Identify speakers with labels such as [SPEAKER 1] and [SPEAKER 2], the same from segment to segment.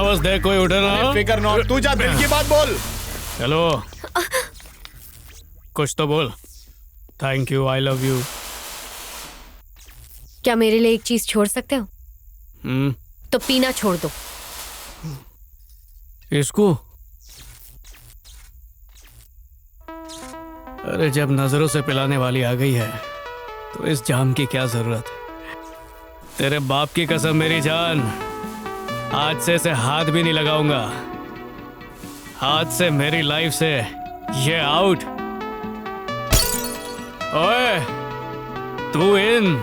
[SPEAKER 1] बस देख कोई उठे ना।
[SPEAKER 2] फिकर न, तू जा, दिल की बात बोल।
[SPEAKER 1] चलो कुछ तो बोल। Thank you, I love you.
[SPEAKER 3] क्या मेरे लिए एक चीज छोड़ सकते हो? तो पीना छोड़ दो।
[SPEAKER 1] इसको? अरे जब नजरों से पिलाने वाली आ गई है तो इस जाम की क्या जरूरत है। तेरे बाप की कसम मेरी जान, आज से इसे हाथ भी नहीं लगाऊंगा। हाथ से मेरी लाइफ से ये आउट। ओए तू इन।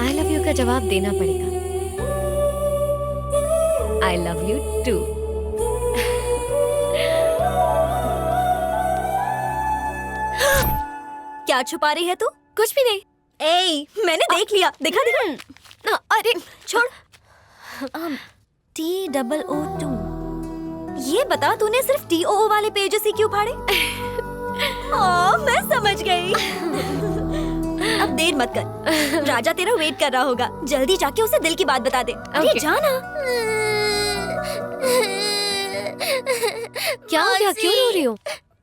[SPEAKER 3] आई लव यू का जवाब देना पड़ेगा। I love you too.
[SPEAKER 4] क्या छुपा रही है तू?
[SPEAKER 3] कुछ भी नहीं।
[SPEAKER 4] ए, मैंने देख लिया। दिखा दिखा।
[SPEAKER 3] अरे
[SPEAKER 4] छोड़। TOO2। ये बता, तूने सिर्फ TOO वाले पेजेस ही क्यों फाड़े? मैं समझ गई। अब देर मत कर, राजा तेरा वेट कर रहा होगा। जल्दी जाके उसे दिल की बात बता दे। अरे जाना।
[SPEAKER 3] क्या हो गया? क्यों रो रही हो?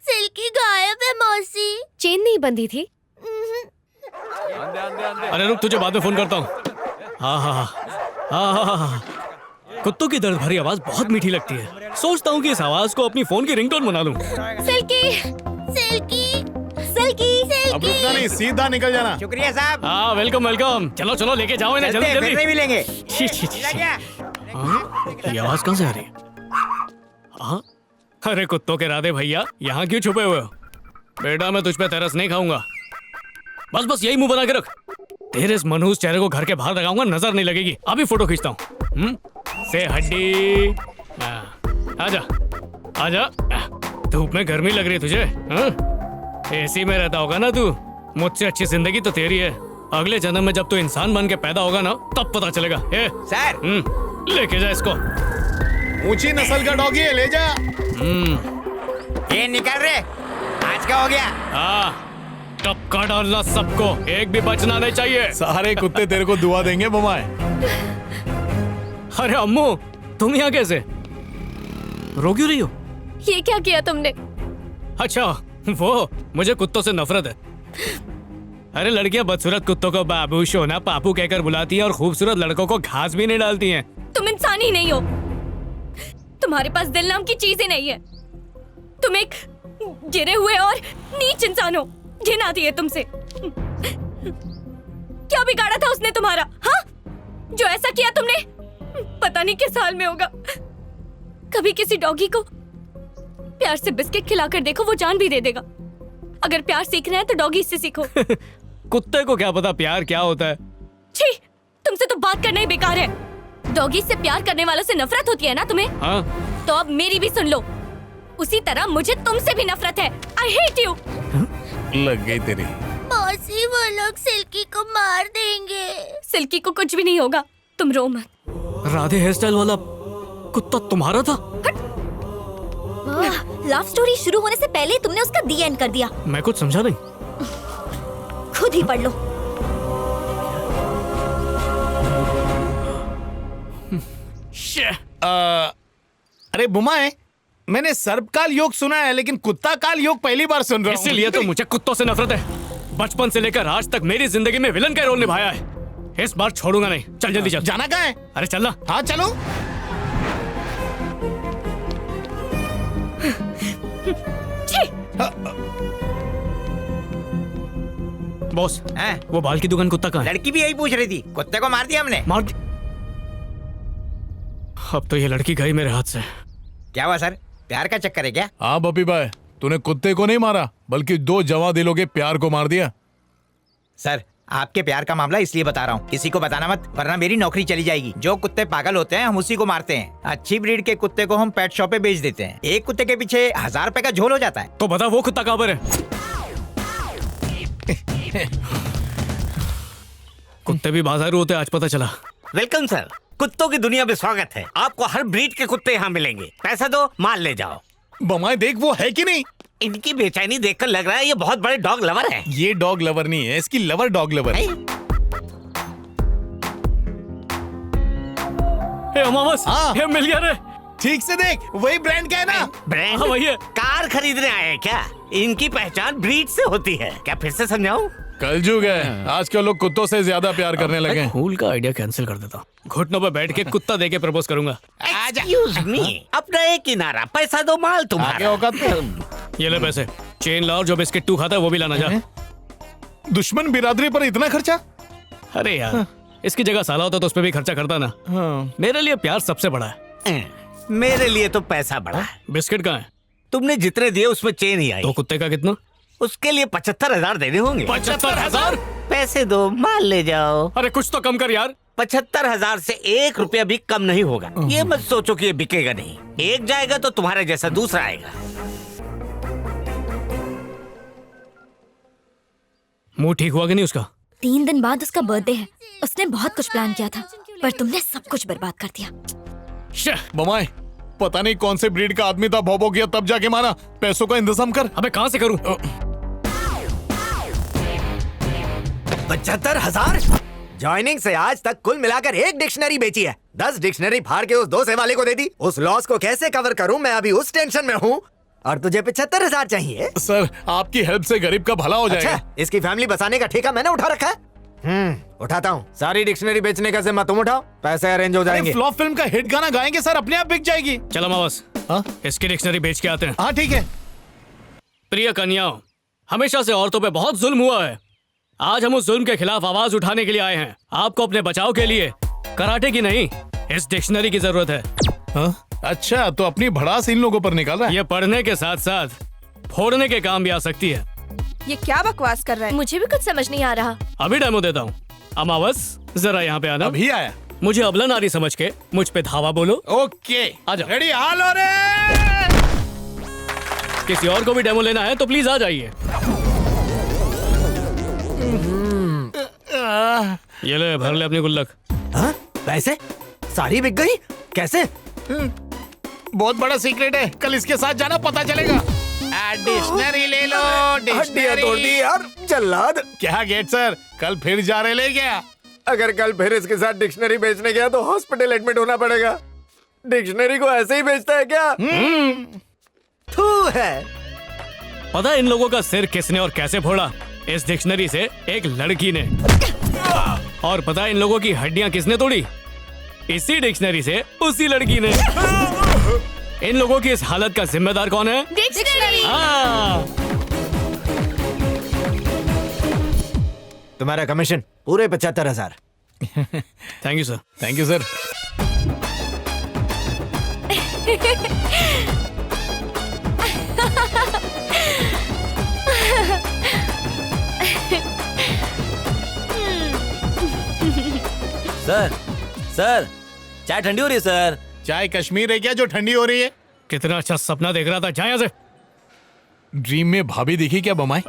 [SPEAKER 4] सिल्की गायब है मौसी।
[SPEAKER 3] चेन नहीं बंधी थी?
[SPEAKER 1] अरे रुक, तुझे बाद में फोन करता हूँ। हाँ। कुत्तों की दर्द भरी आवाज बहुत मीठी लगती है। सोचता हूँ कि इस आवाज को अपनी फोन की रिंगटोन बना लूं।
[SPEAKER 4] सिल्की सिल्की सिल्की
[SPEAKER 2] अब रुकना नहीं, सीधा निकल जाना।
[SPEAKER 5] शुक्रिया साहब।
[SPEAKER 1] हाँ वेलकम वेलकम। चलो चलो लेके जाओ इन्हें जल्दी जल्दी।
[SPEAKER 5] नहीं मिलेंगे।
[SPEAKER 1] छी, छी, छी, छी। ये आवाज कहाँ से आ रही है? हाँ? अरे कुत्तों के राधे भैया, यहाँ क्यों छुपे हुए हो? बेटा मैं तुझ पे तरस नहीं खाऊंगा। बस बस यही मुंह बना के रख। तेरे इस मनहूस चेहरे को घर के बाहर लगाऊंगा, नजर नहीं लगेगी। अभी फोटो खींचता हूँ। से हड्डी। आजा आजा। धूप में गर्मी लग रही है तुझे? एसी में रहता होगा ना तू। मुझसे अच्छी जिंदगी तो तेरी है। अगले जन्म में जब तू इंसान बन के पैदा होगा ना, तब पता चलेगा।
[SPEAKER 5] सर
[SPEAKER 1] लेके जा इसको।
[SPEAKER 2] ऊंची नस्ल का डॉगी है, ले जा।
[SPEAKER 5] ये निकल रहे। आज का हो गया।
[SPEAKER 1] हाँ टपका डालना सबको, एक भी बचना नहीं चाहिए।
[SPEAKER 2] सारे कुत्ते तेरे को दुआ देंगे बमाए।
[SPEAKER 1] अरे अम्मू, तुम यहाँ कैसे? रो क्यों रही हो?
[SPEAKER 3] ये क्या किया तुमने?
[SPEAKER 1] अच्छा वो, मुझे कुत्तों से नफरत है। अरे लड़कियां बदसूरत कुत्तों को बाबू शोना पापू कहकर बुलाती हैं और खूबसूरत लड़कों को घास भी नहीं डालती हैं।
[SPEAKER 4] तुम इंसान ही नहीं हो। तुम्हारे पास दिल नाम की चीज ही नहीं है। तुम एक गिरे हुए और नीच इंसान हो। घिन आती है तुमसे। क्या बिगाड़ा था उसने तुम्हारा? हाँ, जो ऐसा किया तुमने, पता नहीं किस हाल में होगा। कभी किसी डॉगी को प्यार से बिस्किट खिलाकर देखो, वो जान भी दे देगा। अगर प्यार सीखना है तो डॉगी से सीखो।
[SPEAKER 1] कुत्ते को क्या पता प्यार क्या होता है?
[SPEAKER 4] छी, तुमसे तो बात करना ही बेकार है। डॉगी से प्यार करने वालों से नफरत होती है ना तुम्हें?
[SPEAKER 1] हाँ?
[SPEAKER 4] तो अब मेरी भी सुन लो। उसी तरह मुझे तुमसे भी नफरत है। I hate you।
[SPEAKER 2] लग गई तेरी।
[SPEAKER 4] मौसी, वो लोग सिल्की को मार देंगे। सिल्की को कुछ भी नहीं होगा, तुम रो मत।
[SPEAKER 1] राधे हेयर स्टाइल वाला कुत्ता तुम्हारा था?
[SPEAKER 4] लव स्टोरी शुरू होने से पहले तुमने उसका दी एंड कर दिया।
[SPEAKER 1] मैं कुछ समझा नहीं।
[SPEAKER 4] खुद ही पढ़ लो।
[SPEAKER 2] अरे बुमाए, मैंने सर्पकाल योग सुना है लेकिन कुत्ता काल योग पहली बार सुन रहा हूँ।
[SPEAKER 1] इसीलिए तो मुझे कुत्तों से नफरत है। बचपन से लेकर आज तक मेरी जिंदगी में विलन का रोल निभाया है। इस बार छोड़ूंगा नहीं। चल जल्दी चल।
[SPEAKER 2] जाना कहाँ है?
[SPEAKER 1] अरे चल ना।
[SPEAKER 2] हाँ चलो।
[SPEAKER 1] बॉस,
[SPEAKER 5] हैं?
[SPEAKER 1] वो बाल की दुकान कुत्ता कहाँ है?
[SPEAKER 5] लड़की भी यही पूछ रही थी। कुत्ते को मार दिया हमने।
[SPEAKER 1] मार दी। अब तो ये लड़की गई मेरे हाथ से।
[SPEAKER 5] क्या हुआ सर, प्यार का चक्कर है क्या?
[SPEAKER 2] हाँ बपी भाई, तूने कुत्ते को नहीं मारा बल्कि दो जवां दिलों के प्यार को मार दिया।
[SPEAKER 5] सर आपके प्यार का मामला इसलिए बता रहा हूँ, किसी को बताना मत वरना मेरी नौकरी चली जाएगी। जो कुत्ते पागल होते हैं हम उसी को मारते हैं। अच्छी ब्रीड के कुत्ते को हम पेट शॉप पे बेच देते हैं। एक कुत्ते के पीछे 1000 रुपए का झोल हो जाता है।
[SPEAKER 1] तो बता वो कुत्ता कहाँ पर है? कुत्ते भी बाजारू होते, आज पता चला।
[SPEAKER 6] वेलकम सर, कुत्तों की दुनिया में स्वागत है। आपको हर ब्रीड के कुत्ते यहाँ मिलेंगे। पैसा दो, माल ले जाओ।
[SPEAKER 2] बमाए देख वो है कि नहीं?
[SPEAKER 6] इनकी बेचैनी देखकर लग रहा है ये बहुत बड़े डॉग लवर है।
[SPEAKER 2] ये डॉग लवर नहीं है, इसकी लवर डॉग लवर है।
[SPEAKER 1] हे अमावस,
[SPEAKER 2] हाँ।
[SPEAKER 1] हे मिल गया रे।
[SPEAKER 2] ठीक से देख, वही ब्रांड का है ना?
[SPEAKER 6] ब्रांड
[SPEAKER 1] हाँ, वही है।
[SPEAKER 6] कार खरीदने आए हैं क्या? इनकी पहचान ब्रीड से होती है क्या? फिर से समझाऊं?
[SPEAKER 2] कलजुग है, आजकल लोग कुत्तों से ज्यादा प्यार करने लगे हैं।
[SPEAKER 1] फूल का आइडिया कैंसिल कर देता हूँ। घुटनों पे बैठ के कुत्ता दे के प्रपोज करूंगा।
[SPEAKER 6] Excuse me, अपना एक किनारा, पैसा दो, माल
[SPEAKER 2] आगे
[SPEAKER 6] तुम्हारा।
[SPEAKER 2] औकात पे।
[SPEAKER 1] ये ले पैसे, चेन ला और जो बिस्किट तू खाता है वो भी लाना जा।
[SPEAKER 2] दुश्मन बिरादरी पर इतना खर्चा?
[SPEAKER 1] अरे यार, इसकी जगह साला होता तो उस पर भी खर्चा करता ना।
[SPEAKER 2] हाँ।
[SPEAKER 1] मेरे लिए प्यार सबसे बड़ा है।
[SPEAKER 6] मेरे लिए तो पैसा बड़ा है।
[SPEAKER 1] बिस्किट कहाँ है?
[SPEAKER 6] तुमने जितने दिए उसमें चेन ही आई।
[SPEAKER 1] तो कुत्ते का कितना?
[SPEAKER 6] उसके लिए 75,000 देने होंगे।
[SPEAKER 1] 75,000?
[SPEAKER 6] पैसे दो, माल ले जाओ।
[SPEAKER 1] अरे कुछ तो कम कर यार।
[SPEAKER 6] 75,000 से 1 रुपया भी कम नहीं होगा। ये मत सोचो कि ये बिकेगा नहीं। एक जाएगा तो तुम्हारे जैसा दूसरा आएगा।
[SPEAKER 1] मुंह ठीक हुआ कि नहीं उसका?
[SPEAKER 4] 3 दिन बाद उसका बर्थडे है। उसने बहुत कुछ प्लान किया था, पर तुमने सब कुछ बर्बाद कर दिया।
[SPEAKER 1] शे,
[SPEAKER 2] बमाए, पता नहीं कौन से ब्रीड का आदमी था, भौभो किया तब जाके माना। पैसों का इंतजाम कर।
[SPEAKER 1] अबे कहाँ से करूँ?
[SPEAKER 7] 75,000? ज्वाइनिंग से आज तक कुल मिलाकर 1 डिक्शनरी बेची है। 10 डिक्शनरी फाड़ के उस 2 से वाले को दे दी। उस लॉस को कैसे कवर करूं, मैं अभी उस टेंशन में हूँ। और तुझे 75,000 चाहिए?
[SPEAKER 2] सर, आपकी हेल्प से गरीब का भला हो जाएगा।
[SPEAKER 7] अच्छा, इसकी फैमिली बसाने का ठेका मैंने उठा रखा है। उठाता हूँ। सारी डिक्शनरी बेचने का जिम्मा तुम उठाओ, पैसे अरेंज हो जाएंगे।
[SPEAKER 2] फ्लॉप फिल्म का हिट गाना गाएंगे सर, अपने आप बिक जाएगी।
[SPEAKER 1] चलो अमावस,
[SPEAKER 2] हाँ
[SPEAKER 1] इसकी डिक्शनरी बेच के आते हैं।
[SPEAKER 2] हाँ ठीक है।
[SPEAKER 1] प्रिय कन्याओं, हमेशा से औरतों पे बहुत जुल्म हुआ है। आज हम उस जुल्म के खिलाफ आवाज उठाने के लिए आए हैं। आपको अपने बचाव के लिए कराटे की नहीं, इस डिक्शनरी की जरूरत है।
[SPEAKER 2] हाँ? अच्छा, तो अपनी भड़ास इन लोगों पर निकाल रहा है।
[SPEAKER 1] ये पढ़ने के साथ साथ फोड़ने के काम भी आ सकती है।
[SPEAKER 8] ये क्या बकवास कर रहा है?
[SPEAKER 4] मुझे भी कुछ समझ नहीं आ रहा।
[SPEAKER 1] अभी डेमो देता हूँ। अमावस, जरा यहाँ पे आना।
[SPEAKER 2] अभी आया।
[SPEAKER 1] मुझे अबला नारी समझ के मुझ पे धावा बोलो।
[SPEAKER 2] ओके,
[SPEAKER 1] आजा।
[SPEAKER 2] रेडी, हालो रे।
[SPEAKER 1] किसी और को भी डेमो लेना है तो प्लीज आ जाइए। ये ले, भर ले अपनी गुल्लक।
[SPEAKER 7] हाँ? पैसे? साड़ी बिक गई? कैसे?
[SPEAKER 2] बहुत बड़ा सीक्रेट है, कल इसके साथ जाना, पता चलेगा। डिक्शनरी ले लो,
[SPEAKER 7] हड्डियां तोड़ दी यार, जल्लाद।
[SPEAKER 2] क्या गेट सर, कल फिर जा रहे ले क्या?
[SPEAKER 7] अगर कल फिर इसके साथ डिक्शनरी बेचने गया तो हॉस्पिटल एडमिट होना पड़ेगा। डिक्शनरी को ऐसे ही बेचता है क्या? थू है।
[SPEAKER 1] पता है इन लोगों का सिर किसने और कैसे फोड़ा? इस डिक्शनरी से एक लड़की ने। और पता है इन लोगों की हड्डियां किसने तोड़ी? इसी डिक्शनरी से उसी लड़की ने। इन लोगों की इस हालत का जिम्मेदार कौन है?
[SPEAKER 4] डिक्शनरी।
[SPEAKER 1] हाँ।
[SPEAKER 7] तुम्हारा कमीशन पूरे 75,000।
[SPEAKER 1] Thank you sir.
[SPEAKER 2] Thank you sir.
[SPEAKER 9] Sir, sir, चाय ठंडी हो रही है सर।
[SPEAKER 2] चाय कश्मीर है क्या जो ठंडी हो रही है?
[SPEAKER 1] कितना अच्छा सपना देख रहा था। जा यहाँ से।
[SPEAKER 2] ड्रीम में भाभी दिखी क्या बमाई?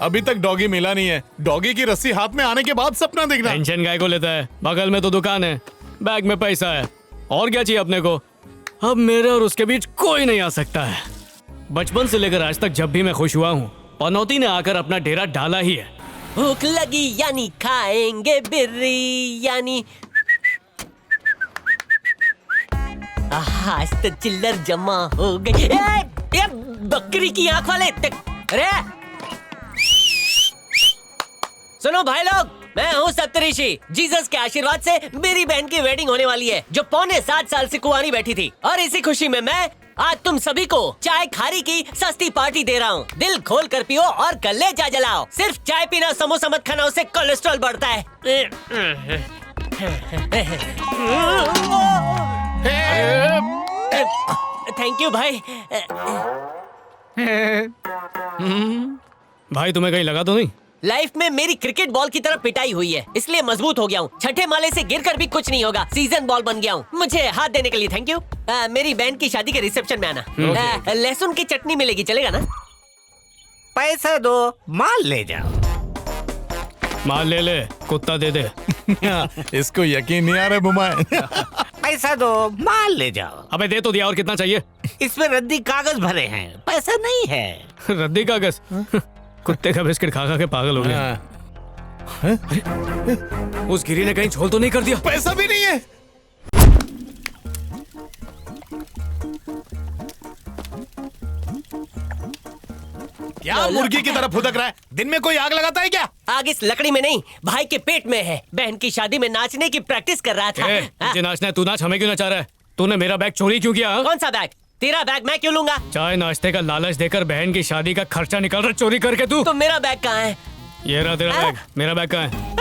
[SPEAKER 2] अभी तक डॉगी मिला नहीं है। डॉगी की रस्सी हाथ में आने के बाद सपना देखना।
[SPEAKER 1] टेंशन गाय को लेता है? बगल में तो दुकान है, बैग में पैसा है, और क्या चाहिए अपने को? अब मेरे और उसके बीच कोई नहीं आ सकता है। बचपन से लेकर आज तक जब भी मैं खुश हुआ हूँ, पनौती ने आकर अपना डेरा डाला ही है।
[SPEAKER 9] भूख लगी यानी खाएंगे बिरयानी। आज तो चिल्लर जमा हो गई। ये बकरी की आंख वाले। अरे सुनो भाई लोग, मैं हूँ सप्तऋषि। जीसस के आशीर्वाद से मेरी बहन की वेडिंग होने वाली है, जो पौने 7 साल से कुंवारी बैठी थी। और इसी खुशी में मैं आज तुम सभी को चाय खारी की सस्ती पार्टी दे रहा हूँ। दिल खोल कर पियो और कलेजा जलाओ। सिर्फ चाय पीना, समोसा मत खाना, उससे कोलेस्ट्रॉल बढ़ता है। थैंक यू भाई।
[SPEAKER 1] भाई तुम्हें कहीं लगा तो नहीं?
[SPEAKER 9] लाइफ में मेरी क्रिकेट बॉल की तरह पिटाई हुई है, इसलिए मजबूत हो गया हूँ। छठे माले से गिरकर भी कुछ नहीं होगा। सीजन बॉल बन गया हूँ। मुझे हाथ देने के लिए थैंक यू। मेरी बहन की शादी के रिसेप्शन में आना। लहसुन की चटनी मिलेगी, चलेगा ना?
[SPEAKER 6] पैसा दो, माल ले जाओ।
[SPEAKER 1] माल ले ले, कुत्ता दे दे।
[SPEAKER 2] इसको यकीन नहीं आ रहा बुमाए।
[SPEAKER 6] पैसा दो, माल ले जाओ।
[SPEAKER 1] अबे दे तो दिया, और कितना चाहिए?
[SPEAKER 6] इसमें रद्दी कागज भरे हैं, पैसा नहीं है।
[SPEAKER 1] रद्दी कागज? कुत्ते का बिस्किट खा खा के पागल हो गया। उस गिरी ने कहीं झोल तो नहीं कर दिया?
[SPEAKER 2] पैसा भी नहीं है। क्या मुर्गी की तरह फुदक रहा है? दिन में कोई आग लगाता है क्या?
[SPEAKER 9] आग इस लकड़ी में नहीं, भाई के पेट में है। बहन की शादी में नाचने की प्रैक्टिस कर रहा था।
[SPEAKER 1] ए, तुझे नाचना है, तू नाच, हमें क्यों नचा रहा है? तूने मेरा बैग चोरी क्यों किया?
[SPEAKER 9] कौन सा बैग? तेरा बैग मैं क्यों लूंगा?
[SPEAKER 1] चाय नाश्ते का लालच देकर बहन की शादी का खर्चा निकाल रहा चोरी करके तू।
[SPEAKER 9] तो मेरा बैग कहाँ है?
[SPEAKER 1] ये रहा तेरा बैग। मेरा बैग कहाँ है?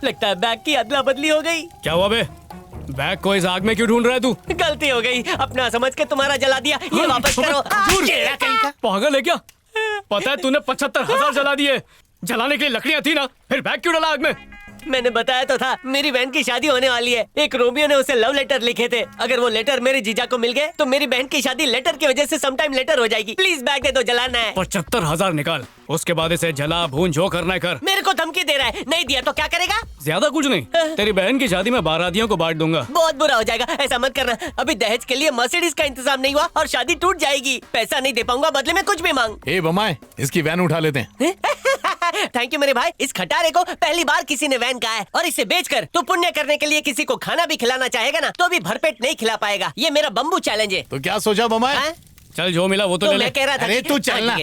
[SPEAKER 9] लगता है बैग की अदला बदली हो गई।
[SPEAKER 1] क्या हुआ बे? बैग को इस आग में क्यों ढूंढ रहा है तू?
[SPEAKER 9] गलती हो गई, अपना समझ के तुम्हारा जला दिया। ये वापस करो।
[SPEAKER 1] पागल है क्या? पता है तूने 75,000 जला दिए। जलाने के लिए लकड़ियां थी ना, फिर बैग क्यों डाला आग में?
[SPEAKER 9] मैंने बताया तो था, मेरी बहन की शादी होने वाली है। एक रोमियो ने उसे लव लेटर लिखे थे। अगर वो लेटर मेरे जीजा को मिल गए तो मेरी बहन की शादी लेटर की वजह से समटाइम लेटर हो जाएगी। प्लीज बैग दे दो, जलाना है।
[SPEAKER 1] 75,000 निकाल, उसके बाद इसे जला भून जो करना है कर।
[SPEAKER 9] मेरे को धमकी दे रहा है, नहीं दिया तो क्या करेगा?
[SPEAKER 1] ज्यादा कुछ नहीं, तेरी बहन की शादी में बारातियों को बांट दूंगा।
[SPEAKER 9] बहुत बुरा हो जाएगा, ऐसा मत करना। अभी दहेज के लिए मर्सिडीज का इंतजाम नहीं हुआ और शादी टूट जाएगी। पैसा नहीं दे पाऊंगा, बदले में कुछ भी मांग।
[SPEAKER 2] ए बमाए, इसकी वैन उठा लेते हैं।
[SPEAKER 9] थैंक यू मेरे भाई। इस खटारे को पहली बार किसी ने वैन कहा है, और इसे बेचकर तू पुण्य करने के लिए किसी को खाना भी खिलाना चाहेगा ना, तो भी भरपेट नहीं खिला पाएगा। ये मेरा बम्बू चैलेंज है।
[SPEAKER 2] तो क्या सोचा बमाए?
[SPEAKER 9] हाँ?
[SPEAKER 1] चल जो मिला वो तो ले ले।
[SPEAKER 9] मैं कह रहा था
[SPEAKER 2] अरे
[SPEAKER 9] कि-
[SPEAKER 2] तू
[SPEAKER 9] हाँ,
[SPEAKER 2] चलना।
[SPEAKER 9] ठीक है।